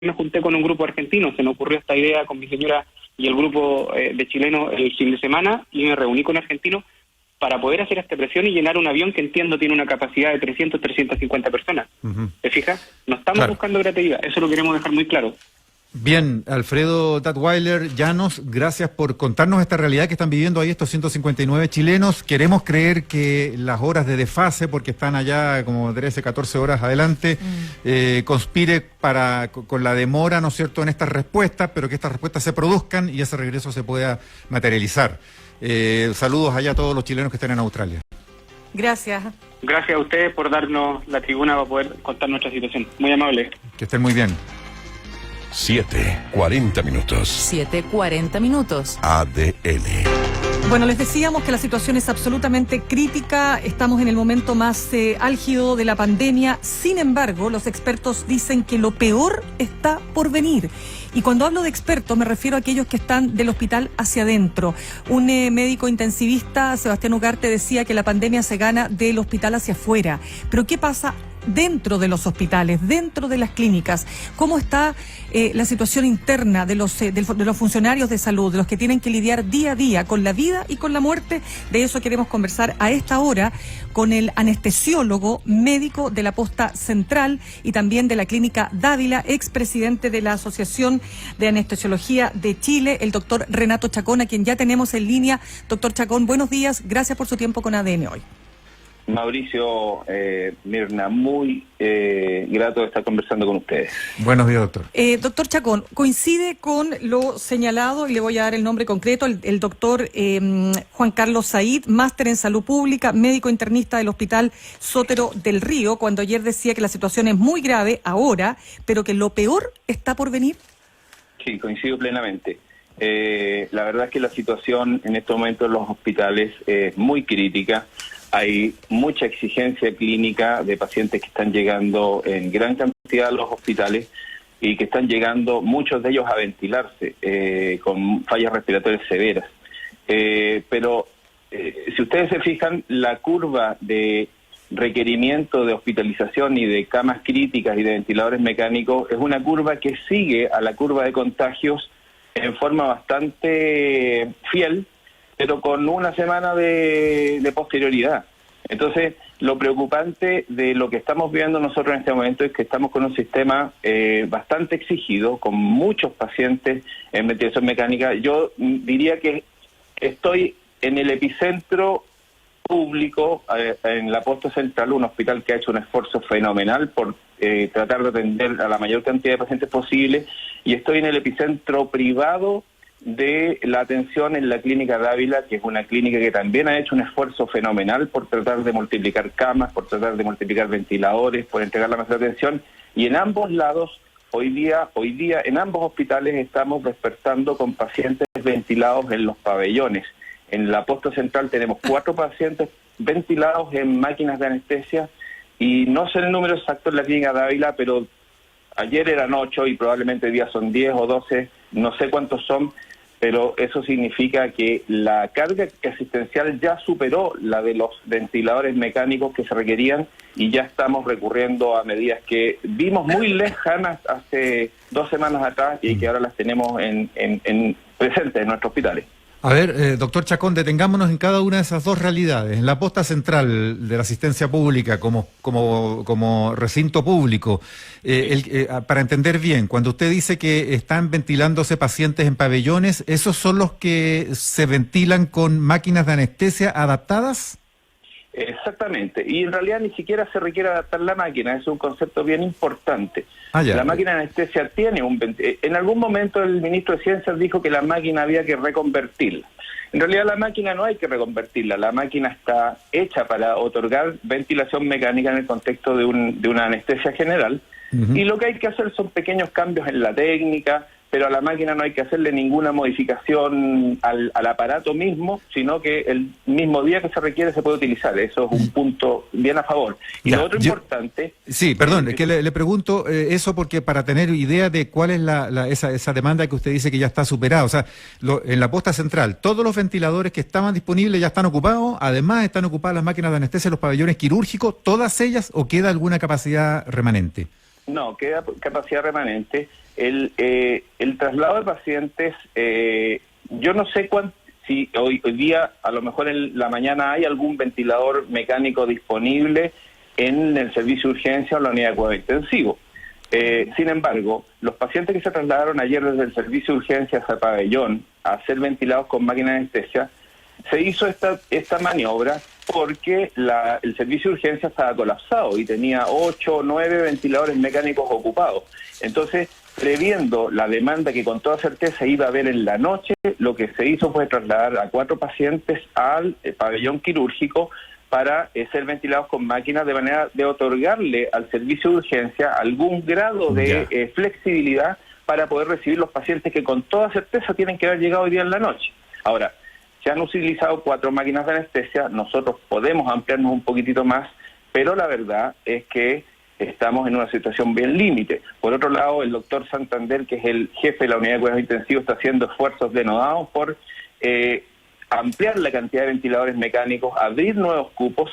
me junté con un grupo argentino, se me ocurrió esta idea con mi señora y el grupo de chilenos el fin de semana, y me reuní con argentinos para poder hacer esta presión y llenar un avión que entiendo tiene una capacidad de 350 personas. ¿Te fijas? No estamos buscando gratuidad, eso lo queremos dejar muy claro. Bien, Alfredo Dadweiler Llanos, gracias por contarnos esta realidad que están viviendo ahí estos 159 chilenos. Queremos creer que las horas de desfase, porque están allá como 13, 14 horas adelante, conspire con la demora, ¿no es cierto?, en estas respuestas, pero que estas respuestas se produzcan y ese regreso se pueda materializar. Saludos allá a todos los chilenos que están en Australia. Gracias. Gracias a ustedes por darnos la tribuna para poder contar nuestra situación. Muy amable. Que estén muy bien. 7:40 minutos. 7:40 minutos. ADN. Bueno, les decíamos que la situación es absolutamente crítica, estamos en el momento más álgido de la pandemia. Sin embargo, los expertos dicen que lo peor está por venir. Y cuando hablo de expertos me refiero a aquellos que están del hospital hacia adentro. Un médico intensivista, Sebastián Ugarte, decía que la pandemia se gana del hospital hacia afuera. Pero ¿qué pasa dentro de los hospitales, dentro de las clínicas? ¿Cómo está la situación interna de los funcionarios de salud, de los que tienen que lidiar día a día con la vida y con la muerte? De eso queremos conversar a esta hora con el anestesiólogo médico de la Posta Central y también de la Clínica Dávila, expresidente de la Asociación de Anestesiología de Chile, el doctor Renato Chacón, a quien ya tenemos en línea. Doctor Chacón, buenos días, gracias por su tiempo con ADN hoy. Mauricio, Mirna, muy grato de estar conversando con ustedes. Buenos días, doctor. Doctor Chacón, coincide con lo señalado, y le voy a dar el nombre concreto, el doctor Juan Carlos Said, máster en salud pública, médico internista del Hospital Sotero del Río, cuando ayer decía que la situación es muy grave ahora, pero que lo peor está por venir. Sí, coincido plenamente. La verdad es que la situación en estos momentos en los hospitales es muy crítica. Hay mucha exigencia clínica de pacientes que están llegando en gran cantidad a los hospitales y que están llegando, muchos de ellos, a ventilarse con fallas respiratorias severas. Pero si ustedes se fijan, la curva de requerimiento de hospitalización y de camas críticas y de ventiladores mecánicos es una curva que sigue a la curva de contagios en forma bastante fiel, pero con una semana de posterioridad. Entonces, lo preocupante de lo que estamos viendo nosotros en este momento es que estamos con un sistema bastante exigido, con muchos pacientes en ventilación mecánica. Yo diría que estoy en el epicentro público, en la Posta Central, un hospital que ha hecho un esfuerzo fenomenal por tratar de atender a la mayor cantidad de pacientes posible, y estoy en el epicentro privado de la atención en la Clínica Dávila, que es una clínica que también ha hecho un esfuerzo fenomenal por tratar de multiplicar camas, por tratar de multiplicar ventiladores, por entregar la mejor atención, y en ambos lados, hoy día en ambos hospitales estamos despertando con pacientes ventilados en los pabellones. En la Posta Central tenemos 4 pacientes ventilados en máquinas de anestesia, y no sé el número exacto en la Clínica Dávila, pero ayer eran 8 y probablemente hoy día son 10 o 12, no sé cuántos son, pero eso significa que la carga asistencial ya superó la de los ventiladores mecánicos que se requerían, y ya estamos recurriendo a medidas que vimos muy lejanas hace 2 semanas atrás y que ahora las tenemos presentes en nuestros hospitales. A ver, doctor Chacón, detengámonos en cada una de esas dos realidades. En la Posta Central de la asistencia pública como recinto público, para entender bien, cuando usted dice que están ventilándose pacientes en pabellones, ¿esos son los que se ventilan con máquinas de anestesia adaptadas? Exactamente, y en realidad ni siquiera se requiere adaptar la máquina, es un concepto bien importante. La máquina de anestesia tiene en algún momento el ministro de Ciencias dijo que la máquina había que reconvertirla. En realidad la máquina no hay que reconvertirla, la máquina está hecha para otorgar ventilación mecánica en el contexto de una anestesia general, y lo que hay que hacer son pequeños cambios en la técnica, pero a la máquina no hay que hacerle ninguna modificación al aparato mismo, sino que el mismo día que se requiere se puede utilizar. Eso es un punto bien a favor. Y lo otro importante... Sí, perdón, es que le pregunto eso porque para tener idea de cuál es esa demanda que usted dice que ya está superada. O sea, en la Posta Central, todos los ventiladores que estaban disponibles ya están ocupados, además están ocupadas las máquinas de anestesia, los pabellones quirúrgicos, todas ellas, ¿o queda alguna capacidad remanente? No, queda capacidad remanente. El traslado de pacientes, yo no sé si hoy día, a lo mejor en la mañana hay algún ventilador mecánico disponible en el servicio de urgencia o la unidad de cuidado intensivo. Sin embargo, los pacientes que se trasladaron ayer desde el servicio de urgencias al pabellón a ser ventilados con máquina de anestesia, se hizo esta maniobra porque el servicio de urgencia estaba colapsado y tenía 8 o 9 ventiladores mecánicos ocupados. Entonces, previendo la demanda que con toda certeza iba a haber en la noche, lo que se hizo fue trasladar a 4 pacientes al pabellón quirúrgico para ser ventilados con máquinas, de manera de otorgarle al servicio de urgencia algún grado de flexibilidad para poder recibir los pacientes que con toda certeza tienen que haber llegado hoy día en la noche. Ahora, se han utilizado 4 máquinas de anestesia, nosotros podemos ampliarnos un poquitito más, pero la verdad es que estamos en una situación bien límite. Por otro lado, el doctor Santander, que es el jefe de la unidad de cuidados intensivos, está haciendo esfuerzos denodados por ampliar la cantidad de ventiladores mecánicos, abrir nuevos cupos.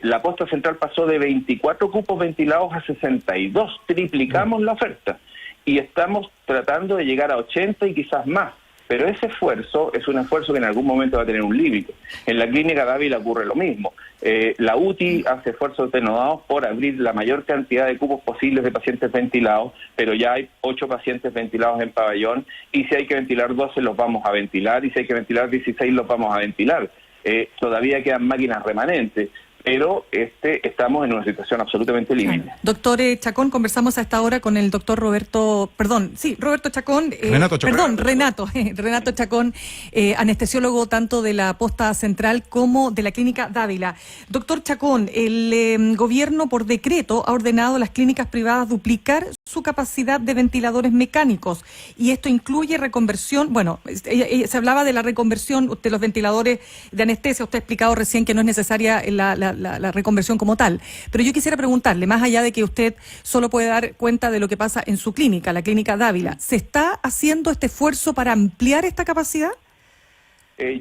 La posta central pasó de 24 cupos ventilados a 62, triplicamos la oferta y estamos tratando de llegar a 80 y quizás más. Pero ese esfuerzo es un esfuerzo que en algún momento va a tener un límite. En la clínica Dávila ocurre lo mismo. La UTI hace esfuerzos denodados por abrir la mayor cantidad de cupos posibles de pacientes ventilados, pero ya hay 8 pacientes ventilados en pabellón, y si hay que ventilar 12 los vamos a ventilar, y si hay que ventilar 16 los vamos a ventilar. Todavía quedan máquinas remanentes, pero estamos en una situación absolutamente límite. Claro. Doctor Chacón, conversamos a esta hora con el doctor Roberto Chacón, Renato Chacón, anestesiólogo tanto de la posta central como de la clínica Dávila. Doctor Chacón, el gobierno por decreto ha ordenado a las clínicas privadas duplicar su capacidad de ventiladores mecánicos, y esto incluye reconversión. Bueno, se hablaba de la reconversión de los ventiladores de anestesia. Usted ha explicado recién que no es necesaria la reconversión como tal, pero yo quisiera preguntarle, más allá de que usted solo puede dar cuenta de lo que pasa en su clínica, la clínica Dávila, ¿se está haciendo este esfuerzo para ampliar esta capacidad?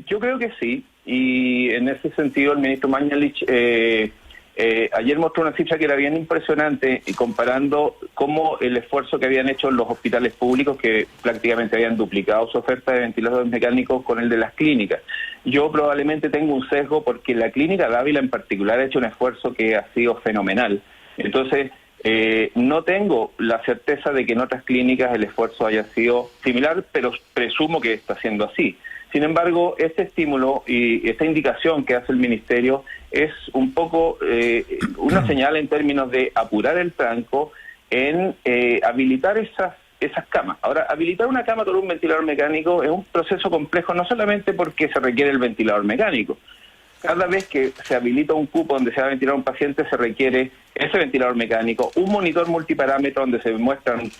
Yo creo que sí, y en ese sentido el ministro Mañalich ayer mostró una cifra que era bien impresionante, y comparando cómo el esfuerzo que habían hecho los hospitales públicos, que prácticamente habían duplicado su oferta de ventiladores mecánicos, con el de las clínicas. Yo probablemente tengo un sesgo porque la clínica Dávila en particular ha hecho un esfuerzo que ha sido fenomenal. Entonces, no tengo la certeza de que en otras clínicas el esfuerzo haya sido similar, pero presumo que está siendo así. Sin embargo, este estímulo y esta indicación que hace el Ministerio es un poco una señal en términos de apurar el tranco en habilitar esas camas. Ahora, habilitar una cama con un ventilador mecánico es un proceso complejo, no solamente porque se requiere el ventilador mecánico. Cada vez que se habilita un cupo donde se va a ventilar a un paciente, se requiere ese ventilador mecánico, un monitor multiparámetro donde se muestran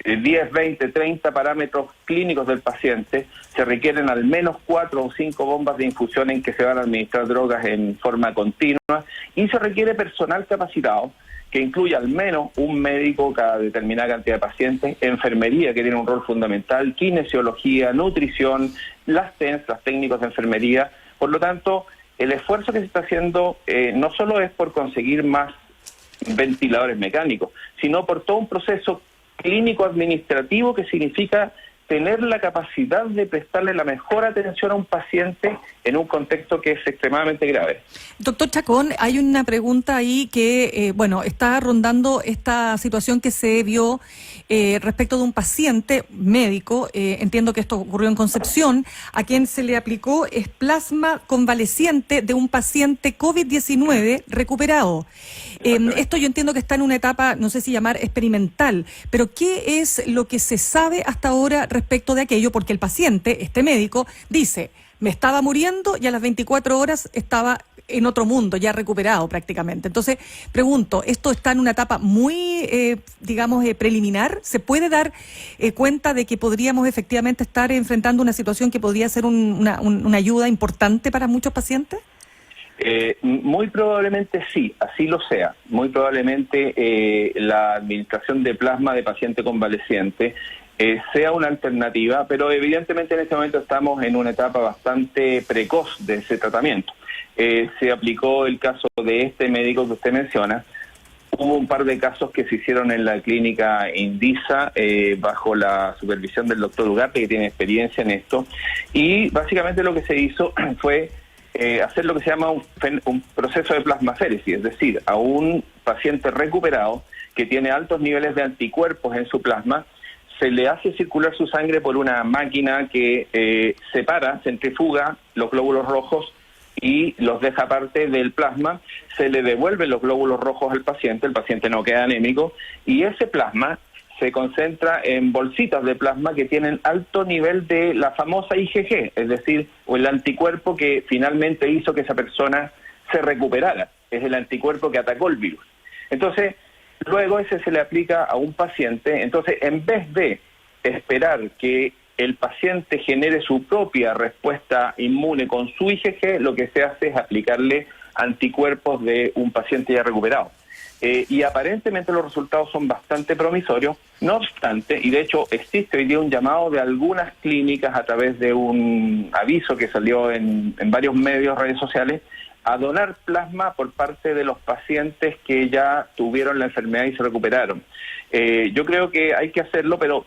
10, 20, 30 parámetros clínicos del paciente, se requieren al menos 4 o 5 bombas de infusión en que se van a administrar drogas en forma continua, y se requiere personal capacitado que incluya al menos un médico cada determinada cantidad de pacientes, enfermería, que tiene un rol fundamental, kinesiología, nutrición, las TENS, los técnicos de enfermería. Por lo tanto, el esfuerzo que se está haciendo no solo es por conseguir más ventiladores mecánicos, sino por todo un proceso clínico administrativo que significa tener la capacidad de prestarle la mejor atención a un paciente en un contexto que es extremadamente grave. Doctor Chacón, hay una pregunta ahí que, está rondando esta situación que se vio respecto de un paciente médico, entiendo que esto ocurrió en Concepción, a quien se le aplicó plasma convaleciente de un paciente COVID-19 recuperado. Esto yo entiendo que está en una etapa, no sé si llamar experimental, pero ¿qué es lo que se sabe hasta ahora respecto de aquello? Porque el paciente, este médico, dice, me estaba muriendo y a las 24 horas estaba en otro mundo, ya recuperado prácticamente. Entonces, pregunto, ¿esto está en una etapa muy, preliminar? ¿Se puede dar cuenta de que podríamos efectivamente estar enfrentando una situación que podría ser una ayuda importante para muchos pacientes? Muy probablemente sí, así lo sea. Muy probablemente la administración de plasma de paciente convaleciente sea una alternativa, pero evidentemente en este momento estamos en una etapa bastante precoz de ese tratamiento. Se aplicó el caso de este médico que usted menciona. Hubo un par de casos que se hicieron en la clínica Indisa, bajo la supervisión del doctor Ugarte, que tiene experiencia en esto, y básicamente lo que se hizo fue hacer lo que se llama un proceso de plasmaféresis, es decir, a un paciente recuperado que tiene altos niveles de anticuerpos en su plasma, se le hace circular su sangre por una máquina que separa, centrifuga los glóbulos rojos y los deja aparte del plasma, se le devuelven los glóbulos rojos al paciente, el paciente no queda anémico, y ese plasma se concentra en bolsitas de plasma que tienen alto nivel de la famosa IgG, es decir, o el anticuerpo que finalmente hizo que esa persona se recuperara, es el anticuerpo que atacó el virus. Entonces, luego ese se le aplica a un paciente, entonces en vez de esperar que el paciente genere su propia respuesta inmune con su IgG, lo que se hace es aplicarle anticuerpos de un paciente ya recuperado. Y aparentemente los resultados son bastante promisorios, no obstante, y de hecho existe hoy día un llamado de algunas clínicas a través de un aviso que salió en varios medios, redes sociales, a donar plasma por parte de los pacientes que ya tuvieron la enfermedad y se recuperaron. Yo creo que hay que hacerlo, pero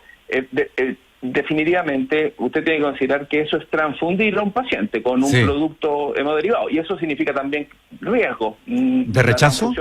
definitivamente usted tiene que considerar que eso es transfundir a un paciente con un producto hemoderivado, y eso significa también riesgo. ¿De rechazo?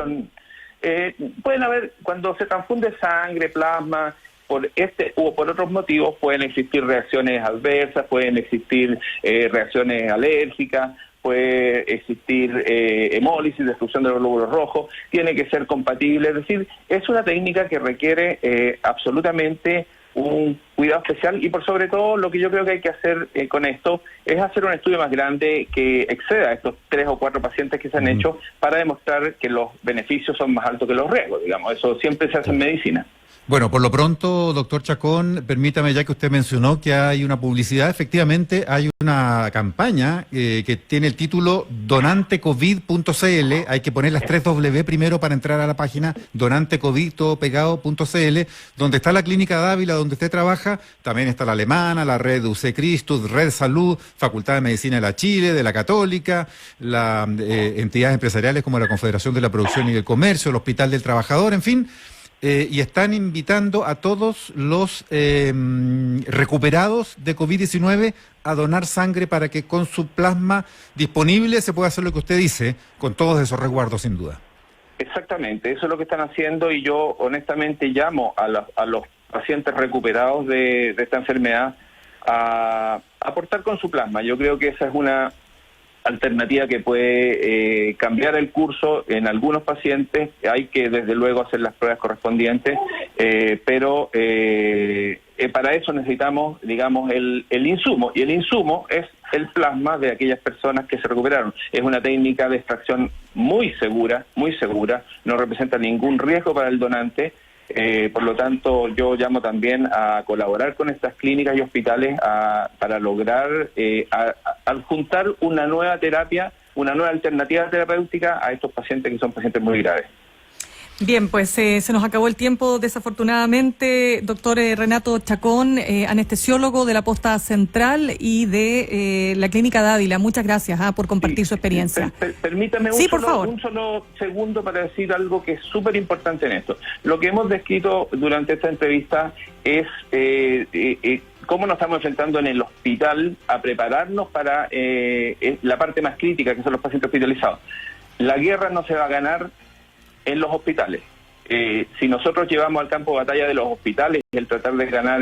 Pueden haber, cuando se transfunde sangre, plasma, por este o por otros motivos, pueden existir reacciones adversas, pueden existir reacciones alérgicas, puede existir hemólisis, destrucción de los glóbulos rojos, tiene que ser compatible, es decir, es una técnica que requiere absolutamente un cuidado especial, y por sobre todo lo que yo creo que hay que hacer con esto es hacer un estudio más grande que exceda a estos 3 o 4 pacientes que se han hecho para demostrar que los beneficios son más altos que los riesgos, digamos, eso siempre se hace en medicina. Bueno, por lo pronto, doctor Chacón, permítame, ya que usted mencionó que hay una publicidad, efectivamente hay una campaña que tiene el título donantecovid.cl, hay que poner las 3 W primero para entrar a la página donantecovid.cl, donde está la Clínica Dávila, donde usted trabaja, también está la Alemana, la Red UC Christus, Red Salud, Facultad de Medicina de la Chile, de la Católica, las entidades empresariales como la Confederación de la Producción y del Comercio, el Hospital del Trabajador, en fin. Y están invitando a todos los recuperados de COVID-19 a donar sangre para que con su plasma disponible se pueda hacer lo que usted dice, con todos esos resguardos, sin duda. Exactamente, eso es lo que están haciendo, y yo honestamente llamo a los pacientes recuperados de esta enfermedad a aportar con su plasma. Yo creo que esa es una alternativa que puede cambiar el curso en algunos pacientes. Hay que desde luego hacer las pruebas correspondientes, pero para eso necesitamos, digamos, el insumo, y el insumo es el plasma de aquellas personas que se recuperaron. Es una técnica de extracción muy segura, no representa ningún riesgo para el donante. Por lo tanto, yo llamo también a colaborar con estas clínicas y hospitales para lograr adjuntar una nueva terapia, una nueva alternativa terapéutica a estos pacientes que son pacientes muy graves. Bien, pues se nos acabó el tiempo, desafortunadamente. Doctor Renato Chacón, anestesiólogo de la Posta Central y de la Clínica Dávila, muchas gracias por compartir su experiencia. Permítame un solo segundo para decir algo que es súper importante en esto. Lo que hemos descrito durante esta entrevista es cómo nos estamos enfrentando en el hospital a prepararnos para la parte más crítica, que son los pacientes hospitalizados. La guerra no se va a ganar en los hospitales. Si nosotros llevamos al campo de batalla de los hospitales el tratar de ganar